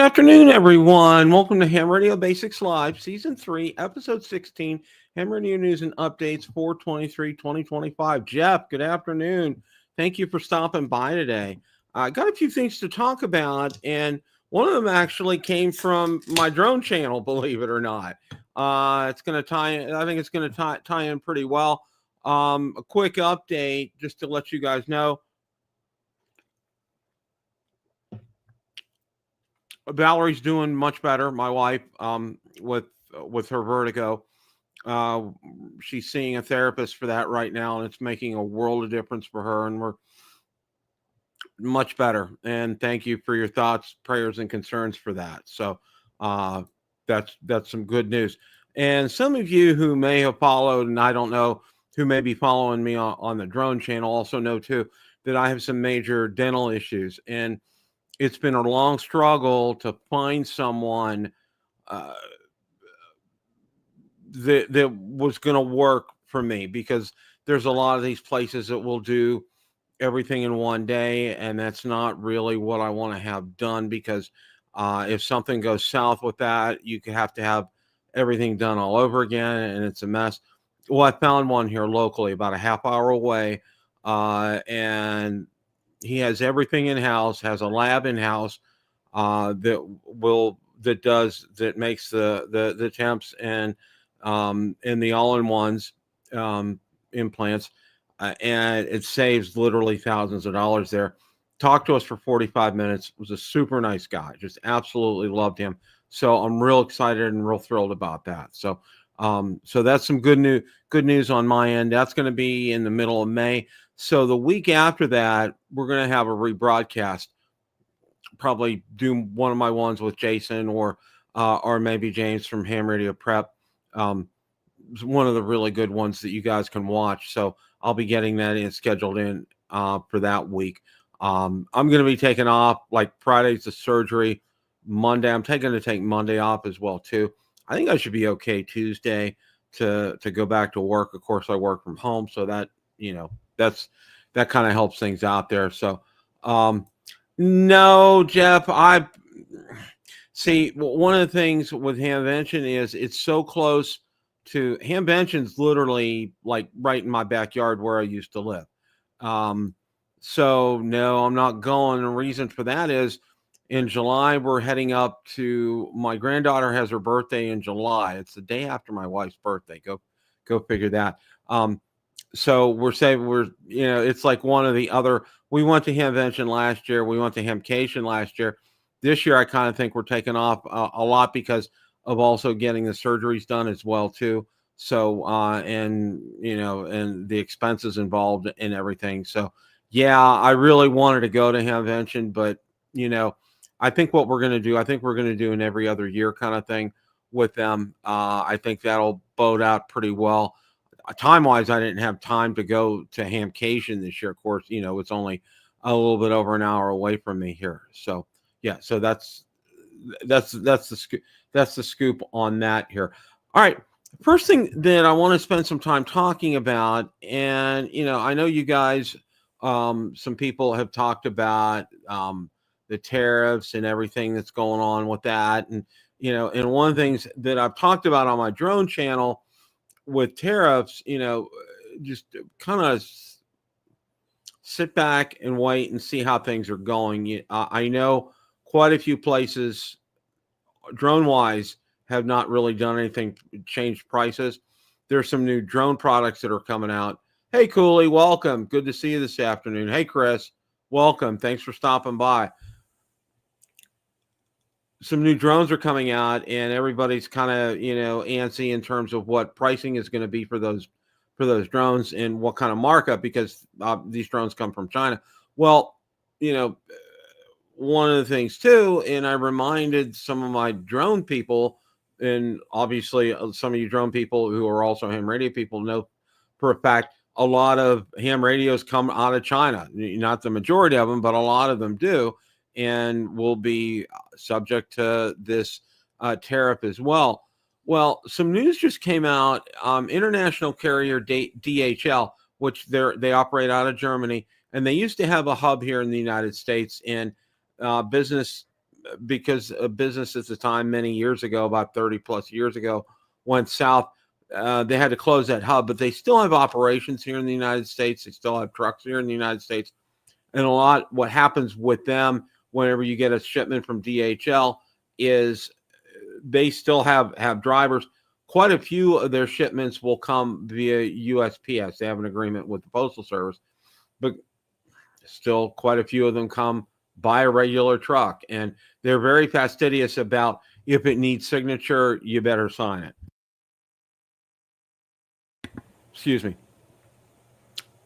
afternoon, everyone. Welcome to Ham Radio Basics Live, Season 3, Episode 16, Ham Radio News and Updates for 2025. Jeff, good afternoon. Thank you for stopping by today. I got a few things to talk about, and one of them actually came from my drone channel, believe it or not. It's going to tie in, I think it's going to tie in pretty well. A quick update just to let you guys know. Valerie's doing much better. My wife, with her vertigo, she's seeing a therapist for that right now, and it's making a world of difference for her. And we're much better. And thank you for your thoughts, prayers, and concerns for that. So that's some good news. And some of you who may have followed, and I don't know who may be following me on the drone channel, also know too that I have some major dental issues, and it's been a long struggle to find someone that was going to work for me, because there's a lot of these places that will do everything in one day, and that's not really what I want to have done, because if something goes south with that, you could have to have everything done all over again, and it's a mess. Well, I found one here locally, about a half hour away, and he has everything in house, has a lab in house that makes the temps and the all-in-ones implants, and it saves literally thousands of dollars there. Talked to us for 45 minutes. Was a super nice guy. Just absolutely loved him. So I'm real excited and real thrilled about that. So that's some good news on my end. That's going to be in the middle of May. So the week after that, we're going to have a rebroadcast. Probably do one of my ones with Jason or maybe James from Ham Radio Prep. One of the really good ones that you guys can watch. So I'll be getting that scheduled in for that week. I'm going to be taking off, like Friday's the surgery. Monday, I'm going to take Monday off as well too. I think I should be okay Tuesday to go back to work. Of course, I work from home, so that that kind of helps things out there. So no, Jeff, I see. One of the things with Hamvention is it's so close to Hamvention's literally like right in my backyard where I used to live. So no, I'm not going. The reason for that is in July, we're heading up to, my granddaughter has her birthday in July. It's the day after my wife's birthday. Go figure that. So we're saying it's like one of the other. We went to Hamvention last year. We went to Hamcation last year. This year, I kind of think we're taking off a lot because of also getting the surgeries done as well too. So and the expenses involved and everything. So yeah, I really wanted to go to Hamvention, but I think what we're going to do, an every other year kind of thing with them. I think that'll bode out pretty well. Time-wise, I didn't have time to go to Hamcation this year. Of course, it's only a little bit over an hour away from me here. So yeah, so that's the scoop on that here. All right, first thing that I want to spend some time talking about, and I know you guys, some people have talked about the tariffs and everything that's going on with that, and and one of the things that I've talked about on my drone channel with tariffs, just kind of sit back and wait and see how things are going. I know quite a few places drone wise have not really done anything, changed prices. There's some new drone products that are coming out. Hey, Cooley, welcome. Good to see you this afternoon. Hey, Chris, welcome. Thanks for stopping by. Some new drones are coming out, and everybody's kind of antsy in terms of what pricing is going to be for those drones and what kind of markup, because these drones come from China. Well, one of the things too, and I reminded some of my drone people, and obviously some of you drone people who are also ham radio people know for a fact a lot of ham radios come out of China. Not the majority of them, but a lot of them do, and will be subject to this tariff as well. Well, some news just came out. International carrier DHL, which they operate out of Germany, and they used to have a hub here in the United States, and business because a business at the time, many years ago, about 30 plus years ago, went south. They had to close that hub, but they still have operations here in the United States. They still have trucks here in the United States. And what happens with them whenever you get a shipment from DHL is they still have drivers. Quite a few of their shipments will come via USPS. They have an agreement with the Postal Service, but still quite a few of them come by a regular truck. And they're very fastidious about, if it needs signature, you better sign it. Excuse me.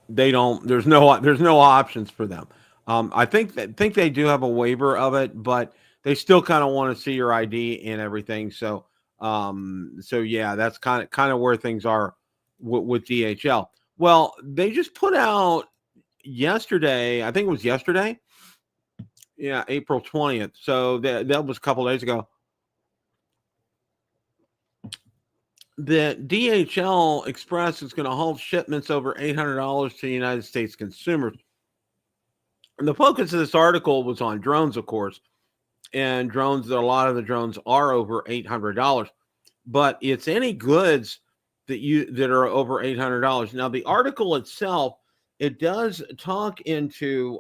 They don't. There's no options for them. I think they do have a waiver of it, but they still kind of want to see your ID and everything. So yeah, that's kind of where things are with DHL. Well, they just put out yesterday. I think it was yesterday. Yeah, April 20th. So that was a couple days ago. The DHL Express is going to halt shipments over $800 to United States consumers. And the focus of this article was on drones, of course, and drones. A lot of the drones are over $800, but it's any goods that are over $800. Now, the article itself, it does talk into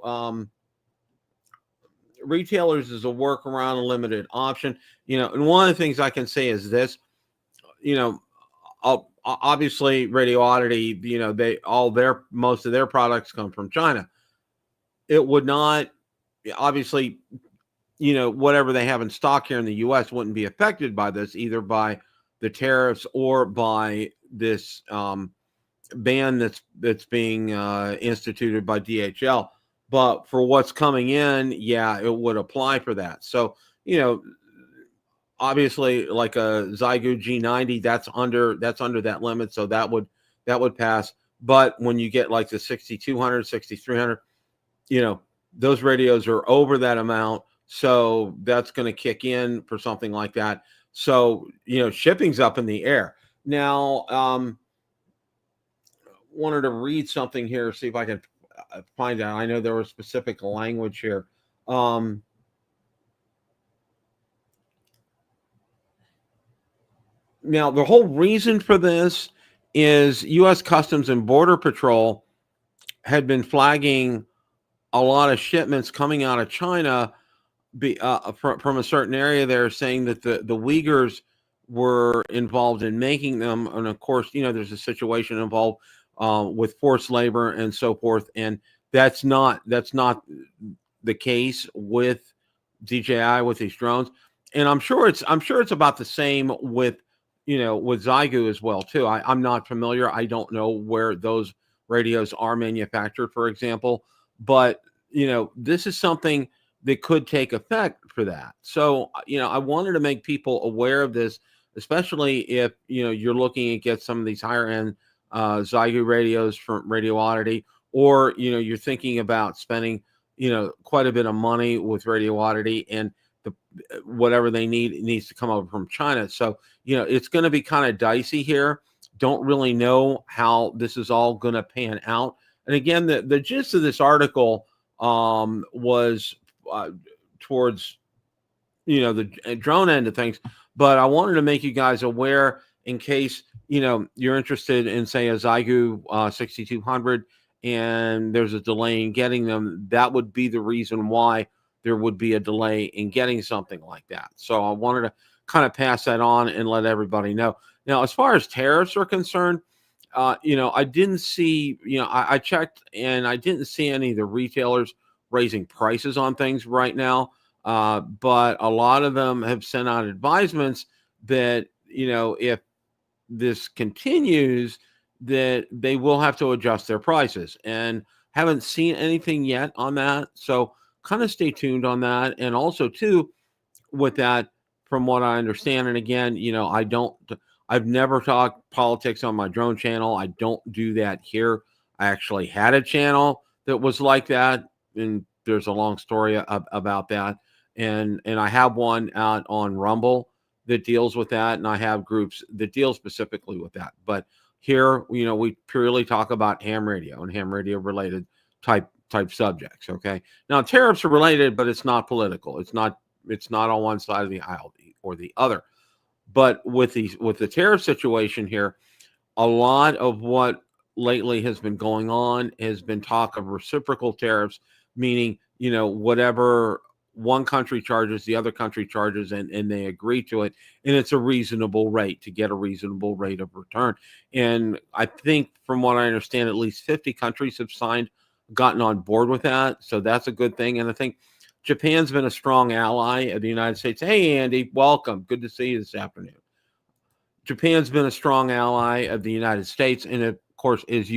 retailers as a workaround, a limited option. And one of the things I can say is this. Obviously Radio Oddity, most of their products come from China. It would not, obviously, whatever they have in stock here in the U.S. wouldn't be affected by this, either by the tariffs or by this ban that's being instituted by DHL. But for what's coming in, yeah, it would apply for that. So, obviously, like a Xiegu G90, that's under that limit, so that would pass. But when you get like the 6200, 6300, those radios are over that amount, so that's going to kick in for something like that. So shipping's up in the air now. Wanted to read something here, see if I can find out. I know there was specific language here. Now, the whole reason for this is U.S. Customs and Border Patrol had been flagging a lot of shipments coming out of China from a certain area there, saying that the Uyghurs were involved in making them. And of course, there's a situation involved with forced labor and so forth. And that's not the case with DJI, with these drones. And I'm sure it's about the same with Xiegu as well too. I'm not familiar. I don't know where those radios are manufactured, for example, but this is something that could take effect for that. So I wanted to make people aware of this, especially if you're looking to get some of these higher end Xiegu radios from Radio Oddity, or you're thinking about spending quite a bit of money with Radio Oddity, and whatever they needs to come over from China. So, it's going to be kind of dicey here. Don't really know how this is all going to pan out. And again, the gist of this article was towards, the drone end of things. But I wanted to make you guys aware in case, you're interested in, say, a Xiegu 6200 and there's a delay in getting them. That would be the reason why there would be a delay in getting something like that. So I wanted to kind of pass that on and let everybody know. Now, as far as tariffs are concerned, I didn't see, I checked and I didn't see any of the retailers raising prices on things right now. But a lot of them have sent out advisements that, if this continues, that they will have to adjust their prices, and haven't seen anything yet on that. So kind of stay tuned on that. And also too, with that, from what I understand, and again, I've never talked politics on my drone channel. I don't do that here. I actually had a channel that was like that, and there's a long story about that. And I have one out on Rumble that deals with that, and I have groups that deal specifically with that. But here, we purely talk about ham radio and ham radio related type subjects. Okay. Now, tariffs are related, but it's not political. It's not it's not on one side of the aisle or the other. But with the tariff situation here, a lot of what lately has been going on has been talk of reciprocal tariffs, meaning, whatever one country charges, the other country charges, and they agree to it. And it's a reasonable rate to get a reasonable rate of return. And I think from what I understand, at least 50 countries have gotten on board with that. So that's a good thing. And I think Japan's been a strong ally of the United States. Hey, Andy, welcome. Good to see you this afternoon. Japan's been a strong ally of the United States. And of course, as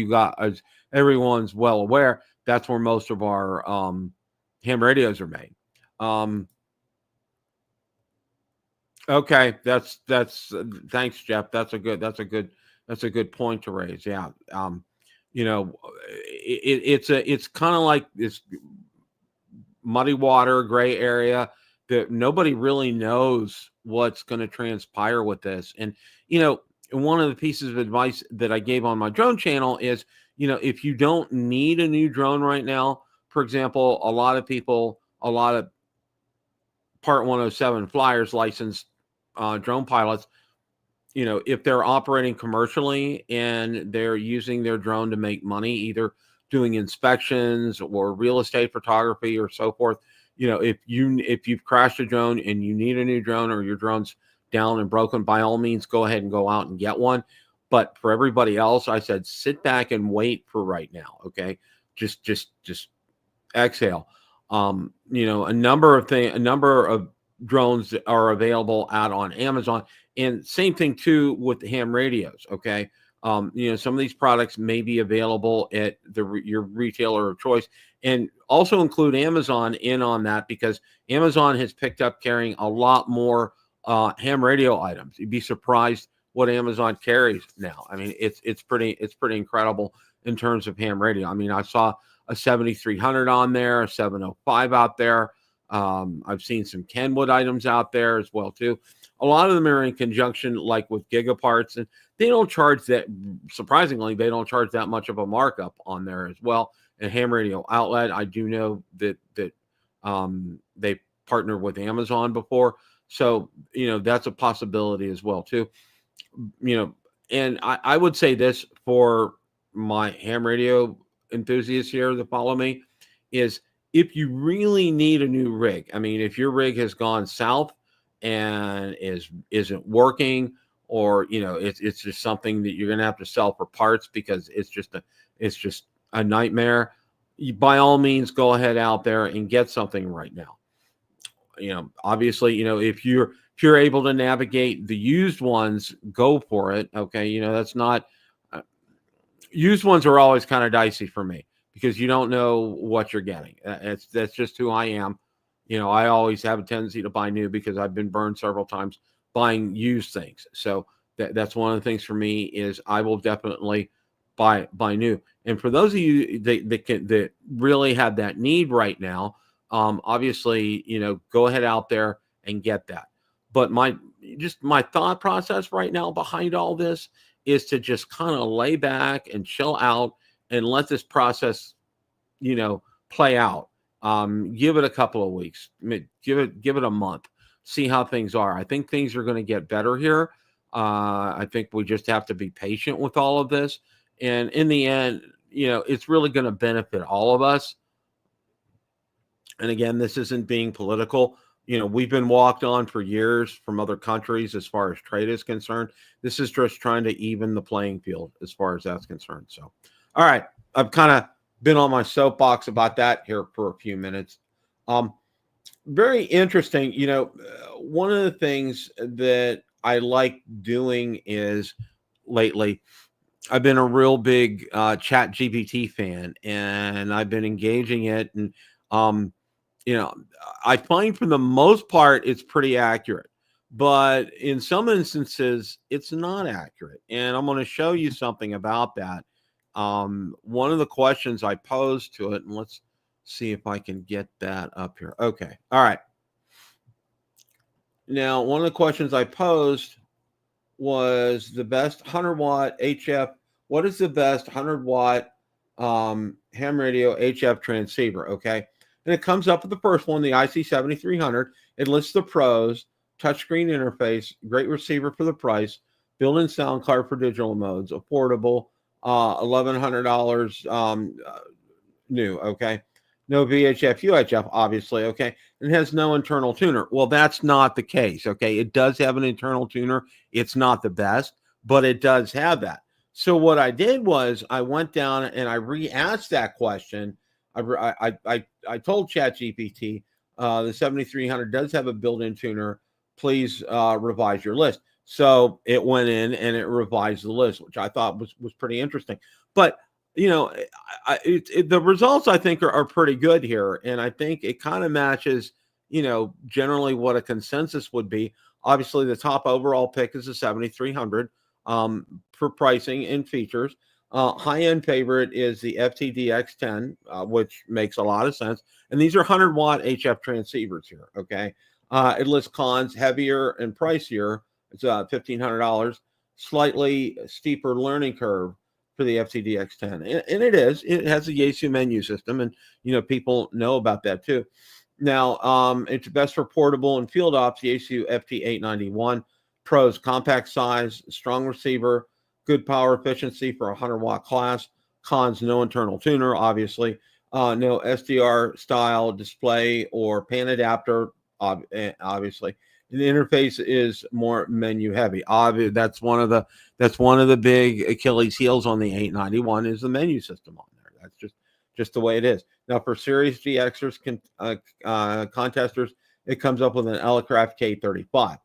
everyone's well aware, that's where most of our ham radios are made. Okay, that's thanks, Jeff. That's a good point to raise. Yeah. It's kind of like this muddy water, gray area that nobody really knows what's going to transpire with this. And, one of the pieces of advice that I gave on my drone channel is, if you don't need a new drone right now, for example, a lot of Part 107 flyers licensed drone pilots, if they're operating commercially and they're using their drone to make money, either doing inspections or real estate photography or so forth, if you've crashed a drone and you need a new drone, or your drone's down and broken, by all means, go ahead and go out and get one. But for everybody else, I said, sit back and wait for right now. Okay. Just exhale. A number of drones are available out on Amazon, and same thing too with the ham radios. Okay. Some of these products may be available at your retailer of choice, and also include Amazon in on that, because Amazon has picked up carrying a lot more ham radio items. You'd be surprised what Amazon carries now. I mean, it's pretty incredible in terms of ham radio. I mean, I saw a 7300 on there, a 705 out there. I've seen some Kenwood items out there as well too. A lot of them are in conjunction, like with Gigaparts, and they don't charge that. Surprisingly, they don't charge that much of a markup on there as well. And Ham Radio Outlet, I do know that they partnered with Amazon before, so that's a possibility as well too. And I would say this for my ham radio enthusiasts here that follow me is, if you really need a new rig, I mean, if your rig has gone south and isn't working, or it's just something that you're going to have to sell for parts because it's just a nightmare, by all means, go ahead out there and get something right now. Obviously, if you're able to navigate the used ones, go for it. Okay. That's not used ones are always kind of dicey for me, because you don't know what you're getting. That's just who I am. I always have a tendency to buy new, because I've been burned several times buying used things. So that's one of the things for me is I will definitely buy new. And for those of you that really have that need right now, obviously, go ahead out there and get that. But my thought process right now behind all this is to just kind of lay back and chill out and let this process, play out. Give it a couple of weeks, give it a month, see how things are. I think things are going to get better here. I think we just have to be patient with all of this. And in the end, it's really going to benefit all of us. And again, this isn't being political. We've been walked on for years from other countries as far as trade is concerned. This is just trying to even the playing field as far as that's concerned. So, all right, I've kind of been on my soapbox about that here for a few minutes. Very interesting. One of the things that I like doing is lately, I've been a real big Chat GPT fan, and I've been engaging it. And, I find for the most part, it's pretty accurate, but in some instances, it's not accurate. And I'm going to show you something about that. One of the questions I posed to it, and let's see if I can get that up here. Okay. All right. Now, one of the questions I posed was the best 100-watt HF. What is the best 100-watt ham radio HF transceiver? Okay. And it comes up with the first one, the IC7300. It lists the pros: touchscreen interface, great receiver for the price, built-in sound card for digital modes, affordable, $1,100 new. Okay. No VHF, UHF, obviously. Okay. It has no internal tuner. Well, that's not the case. Okay. It does have an internal tuner. It's not the best, but it does have that. So what I did was I went down and I re-asked that question. I told ChatGPT, the 7300 does have a built-in tuner. Please revise your list. So it went in and it revised the list, which I thought was pretty interesting. But the results I think are pretty good here, and I think it kind of matches, generally what a consensus would be. Obviously, the top overall pick is the 7300 for pricing and features. High-end favorite is the FTDX10, which makes a lot of sense. And these are 100-watt HF transceivers here, okay? It lists cons: heavier and pricier. It's $1,500. Slightly steeper learning curve for the FTDX10. And it is. It has a Yaesu menu system, and, people know about that too. Now, it's best for portable and field ops, Yaesu FT-891. Pros: compact size, strong receiver, good power efficiency for a 100-watt class. Cons: no internal tuner, obviously. No SDR style display or pan adapter, obviously. The interface is more menu heavy. That's one of the big Achilles heels on the 891 is the menu system on there. That's just the way it is. Now, for Series GXers contesters, it comes up with an Elecraft K35.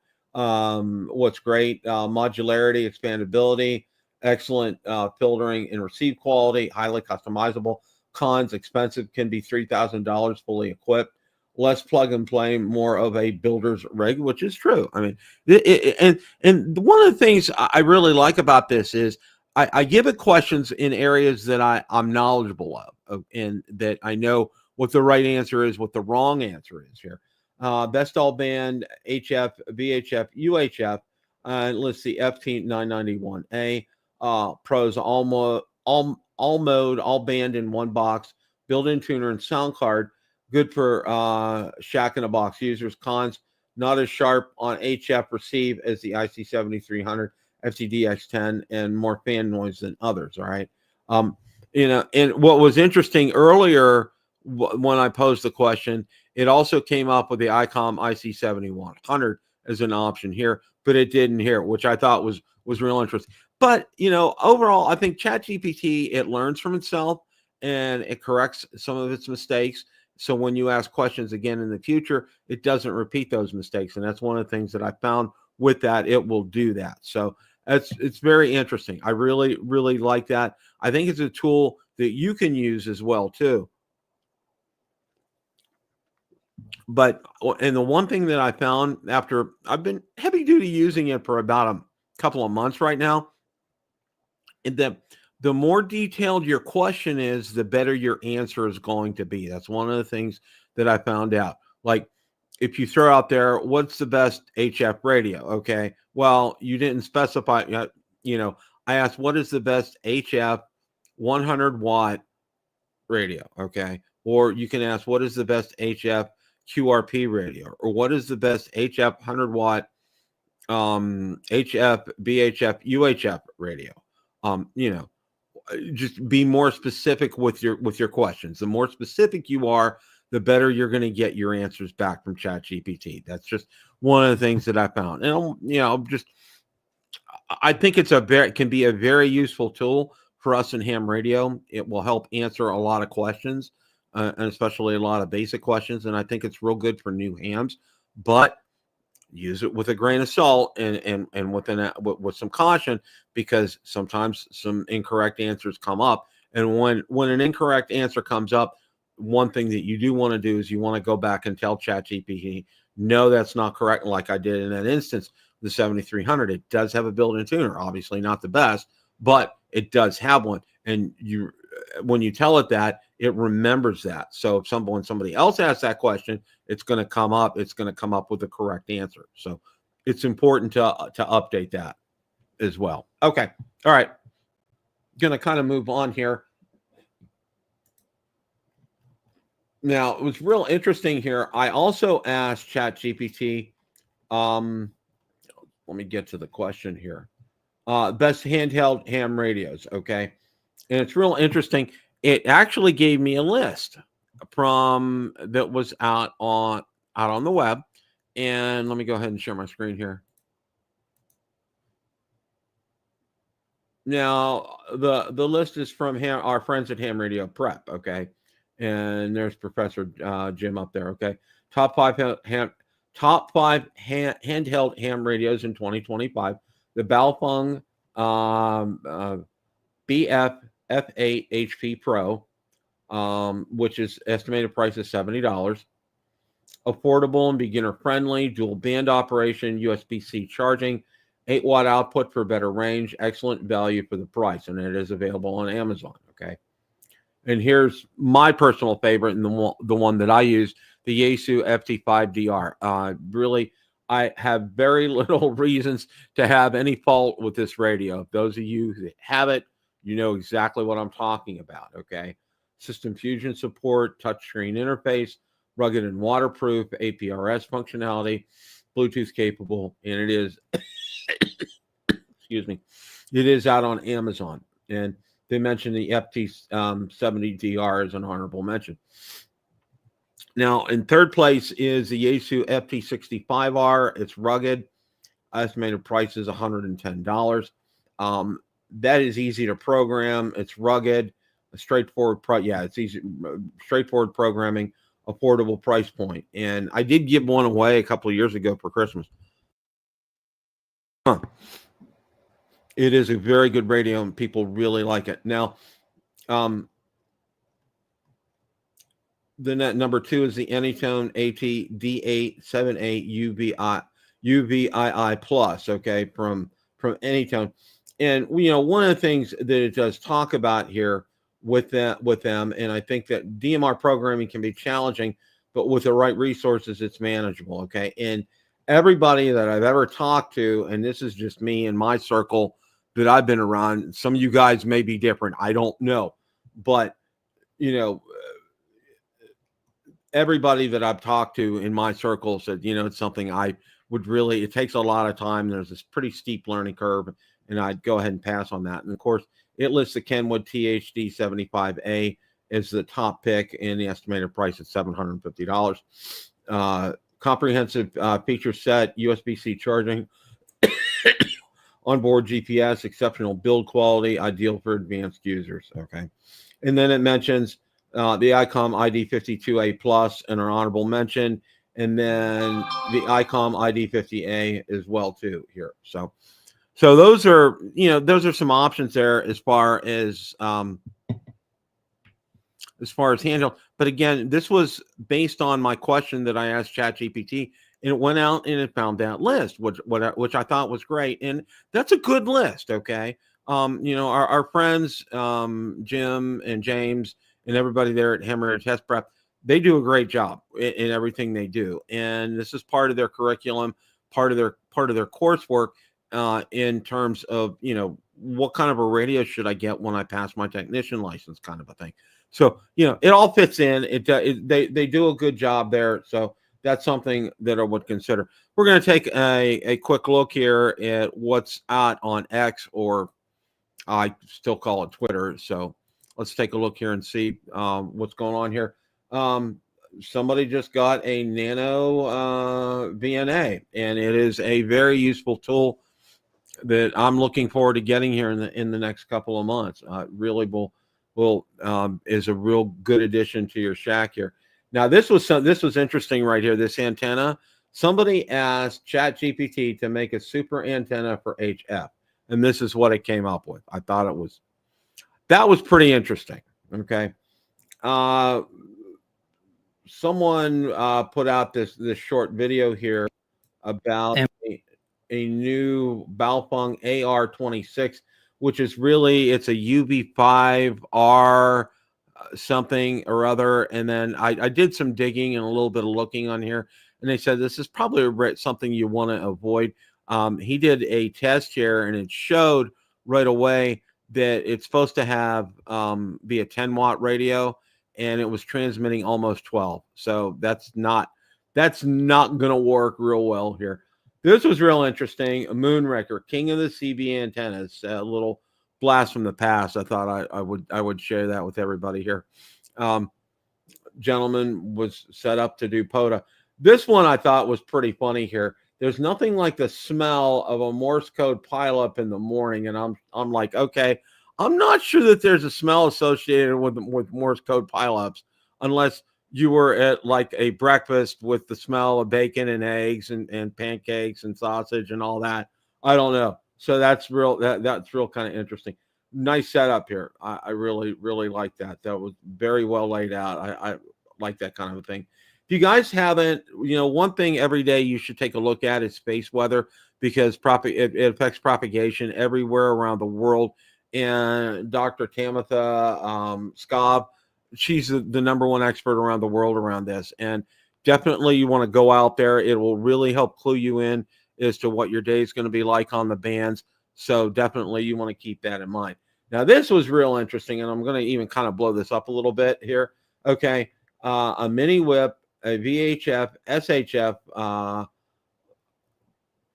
What's great: modularity, expandability, excellent filtering and receive quality, highly customizable. Cons: expensive, can be $3,000 fully equipped. Less plug and play, more of a builder's rig, which is true. I mean, and one of the things I really like about this is I give it questions in areas that I'm knowledgeable of, and that I know what the right answer is, what the wrong answer is here. Best all band, HF, VHF, UHF. Let's see, FT-991A. Pros: all mode, all band in one box, built-in tuner and sound card. Good for shack in a box users. Cons: not as sharp on HF receive as the IC7300, FTDX10, and more fan noise than others. All right. And what was interesting earlier when I posed the question, it also came up with the ICOM IC7100 as an option here, but it didn't here, which I thought was real interesting. But overall, I think ChatGPT, it learns from itself and it corrects some of its mistakes. So when you ask questions again in the future, it doesn't repeat those mistakes. And that's one of the things that I found with that. It will do that. So it's very interesting. I really, really like that. I think it's a tool that you can use as well too. But, and the one thing that I found after I've been heavy duty using it for about a couple of months right now, and that the more detailed your question is, the better your answer is going to be. That's one of the things that I found out. Like, if you throw out there, what's the best HF radio? Okay, well, you didn't specify. I asked, what is the best HF 100-watt radio? Okay, or you can ask, what is the best HF QRP radio? Or what is the best HF 100-watt HF, VHF, UHF radio? Just be more specific with your questions. The more specific you are, the better you're going to get your answers back from ChatGPT. That's just one of the things that I found. And I think it can be a very useful tool for us in ham radio. It will help answer a lot of questions, and especially a lot of basic questions. And I think it's real good for new hams, but use it with a grain of salt and with some caution, because sometimes some incorrect answers come up. And when an incorrect answer comes up, one thing that you do want to do is you want to go back and tell ChatGPT, no, that's not correct. Like I did in that instance, the 7300, it does have a built-in tuner, obviously not the best, but it does have one. And when you tell it that, it remembers that. So if when somebody else asks that question, it's going to come up with the correct answer. So it's important to update that as well. Okay. All right. Going to kind of move on here. Now, it was real interesting here. I also asked ChatGPT, let me get to the question here. Best handheld ham radios, okay? And it's real interesting. It actually gave me a list from that was out on the web. And let me go ahead and share my screen here. Now, the list is from our friends at Ham Radio Prep, okay? And there's Professor Jim up there, okay? Top five handheld ham radios in 2025. The Baofeng BF F8 HP Pro, which is estimated price is $70. Affordable and beginner friendly, dual band operation, USB-C charging, 8-watt output for better range, excellent value for the price, and it is available on Amazon. Okay, and here's my personal favorite and the one that I use, the Yaesu FT-5DR. Really, I have very little reasons to have any fault with this radio. Those of you that have it, you know exactly what I'm talking about. Okay, system fusion support, touchscreen interface, rugged and waterproof, APRS functionality, Bluetooth capable, and it is, excuse me, it is out on Amazon. And they mentioned the FT-70DR as an honorable mention. Now, in third place is the Yaesu FT-65R. It's rugged. Estimated price is $110. That is easy to program. It's rugged, a straightforward it's easy, straightforward programming, affordable price point. And I did give one away a couple of years ago for Christmas. It is a very good radio and people really like it. Now, the number 2 is the Anytone AT D878 UVII Plus, okay, from Anytone. And one of the things that it does talk about here with them, and I think that DMR programming can be challenging, but with the right resources, it's manageable. Okay, and everybody that I've ever talked to, and this is just me and my circle that I've been around. Some of you guys may be different. I don't know, but everybody that I've talked to in my circle said, it's something I would really. It takes a lot of time. There's this pretty steep learning curve, and I'd go ahead and pass on that. And of course, it lists the Kenwood THD-75A as the top pick, and the estimated price is $750. Comprehensive feature set, USB-C charging, onboard GPS, exceptional build quality, ideal for advanced users. Okay, and then it mentions the ICOM ID52A Plus and an honorable mention, and then the ICOM ID50A as well too here. So those are some options there as far as handheld. But again, this was based on my question that I asked ChatGPT, and it went out and it found that list, which I thought was great, and that's a good list. Okay, our friends Jim and James and everybody there at Hammer Test Prep, they do a great job in everything they do, and this is part of their curriculum, part of their coursework, in terms of what kind of a radio should I get when I pass my technician license, kind of a thing. So it all fits in. They do a good job there. So that's something that I would consider. We're going to take a quick look here at what's out on X, or I still call it Twitter. So let's take a look here and see what's going on here. Somebody just got a Nano VNA, and it is a very useful tool that I'm looking forward to getting here in the next couple of months. Really will is a real good addition to your shack here. Now, this was interesting right here. This antenna. Somebody asked ChatGPT to make a super antenna for HF, and this is what it came up with. I thought that was pretty interesting. Okay. Someone put out this short video here about a new Baofeng AR26, which is really, it's a UV5R something or other. And then I did some digging and a little bit of looking on here, and they said this is probably something you want to avoid. He did a test here, and it showed right away that it's supposed to have be a 10-watt radio, and it was transmitting almost 12. So that's not going to work real well here. This was real interesting. A Moonraker, king of the CB antennas, a little blast from the past. I thought I would share that with everybody here. Gentleman was set up to do POTA. This one I thought was pretty funny here. There's nothing like the smell of a Morse code pileup in the morning, and I'm like, okay, I'm not sure that there's a smell associated with Morse code pileups unless you were at like a breakfast with the smell of bacon and eggs and pancakes and sausage and all that. I don't know. So that's real. That's real kind of interesting. Nice setup here. I really, really like that. That was very well laid out. I like that kind of a thing. If you guys haven't, one thing every day you should take a look at is space weather, because it affects propagation everywhere around the world. And Dr. Tamitha Skov, she's the number one expert around the world around this. And definitely you want to go out there. It will really help clue you in as to what your day is going to be like on the bands. So definitely you want to keep that in mind. Now, this was real interesting, and I'm going to even kind of blow this up a little bit here. Okay. A mini whip, a VHF, SHF,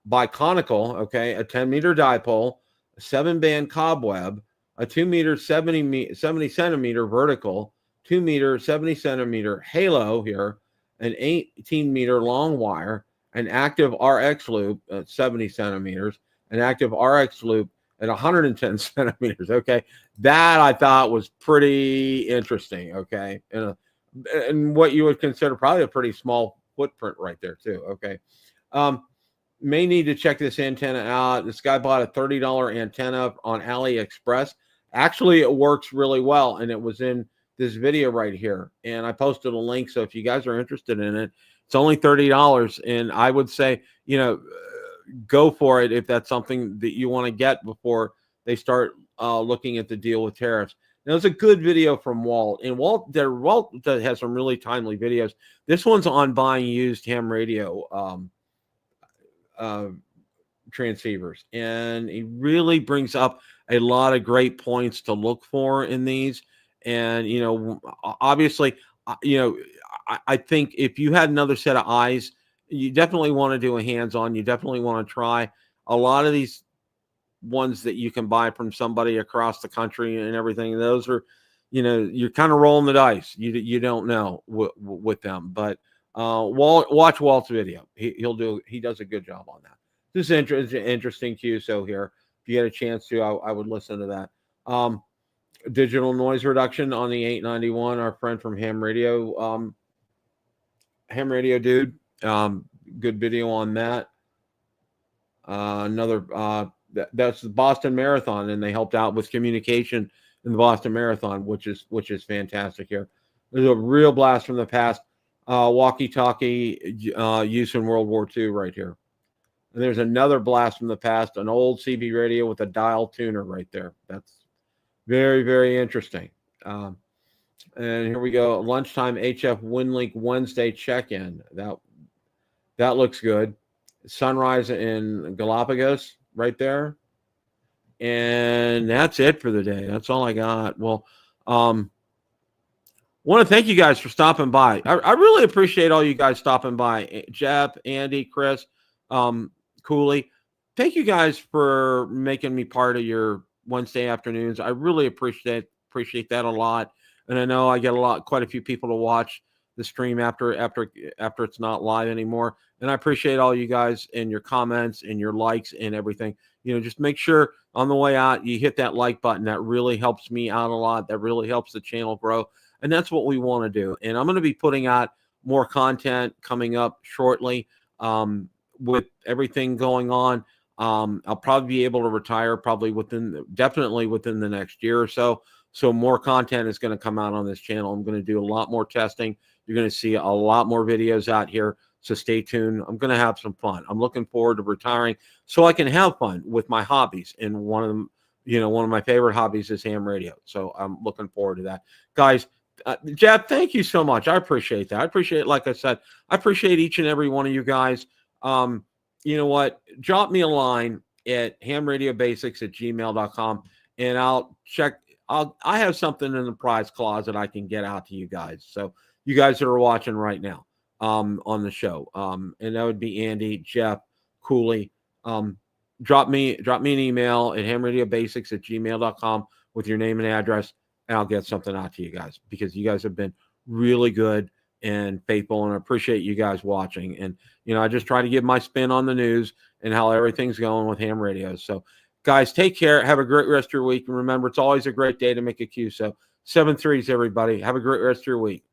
biconical, okay, a 10-meter dipole, a 7-band cobweb, a 2-meter 70 centimeter vertical, 2-meter 70 centimeter halo here, an 18-meter long wire, an active RX loop at 70 centimeters, an active RX loop at 110 centimeters. Okay, that I thought was pretty interesting. Okay, and what you would consider probably a pretty small footprint right there too. Okay. May need to check this antenna out. This guy bought a $30 antenna on AliExpress. Actually, it works really well, and it was in this video right here. And I posted a link, so if you guys are interested in it, it's only $30. And I would say, go for it if that's something that you want to get before they start looking at the deal with tariffs. Now, it's a good video from Walt, and Walt has some really timely videos. This one's on buying used ham radio transceivers, and he really brings up a lot of great points to look for in these. And obviously, I think if you had another set of eyes, you definitely want to do a hands-on. You definitely want to try a lot of these ones that you can buy from somebody across the country and everything. Those are, you're kind of rolling the dice. You don't know with them, but watch Walt's video. He does a good job on that. This is interesting QSO here. If you get a chance to, I would listen to that. Digital noise reduction on the 891. Our friend from Ham Radio Dude. Good video on that. That's the Boston Marathon, and they helped out with communication in the Boston Marathon, which is fantastic here. There's a real blast from the past. Walkie-talkie use in World War II right here. And there's another blast from the past, an old CB radio with a dial tuner right there. That's very, very interesting. And here we go. Lunchtime HF WinLink Wednesday check-in. That looks good. Sunrise in Galapagos right there. And that's it for the day. That's all I got. Well, want to thank you guys for stopping by. I really appreciate all you guys stopping by. Jeff, Andy, Chris, Cooley. Thank you guys for making me part of your Wednesday afternoons. I really appreciate that a lot. And I know I get quite a few people to watch the stream after it's not live anymore. And I appreciate all you guys and your comments and your likes and everything. Just make sure on the way out you hit that like button. That really helps me out a lot. That really helps the channel grow. And that's what we want to do. And I'm going to be putting out more content coming up shortly. With everything going on, I'll probably be able to retire definitely within the next year or so. So more content is going to come out on this channel. I'm going to do a lot more testing. You're going to see a lot more videos out here. So stay tuned. I'm going to have some fun. I'm looking forward to retiring so I can have fun with my hobbies. And one of them, one of my favorite hobbies is ham radio. So I'm looking forward to that. Guys, Jeff, thank you so much. I appreciate that. I appreciate, like I said, I appreciate each and every one of you guys. You know what? Drop me a line at hamradiobasics@gmail.com, and I have something in the prize closet I can get out to you guys. So you guys that are watching right now on the show, and that would be Andy, Jeff, Cooley. Drop me an email at hamradiobasics@gmail.com with your name and address, and I'll get something out to you guys, because you guys have been really good and faithful, and I appreciate you guys watching. And I just try to give my spin on the news and how everything's going with ham radios. So guys, take care. Have a great rest of your week. And remember, it's always a great day to make a QSO. 7 3s, everybody. Have a great rest of your week.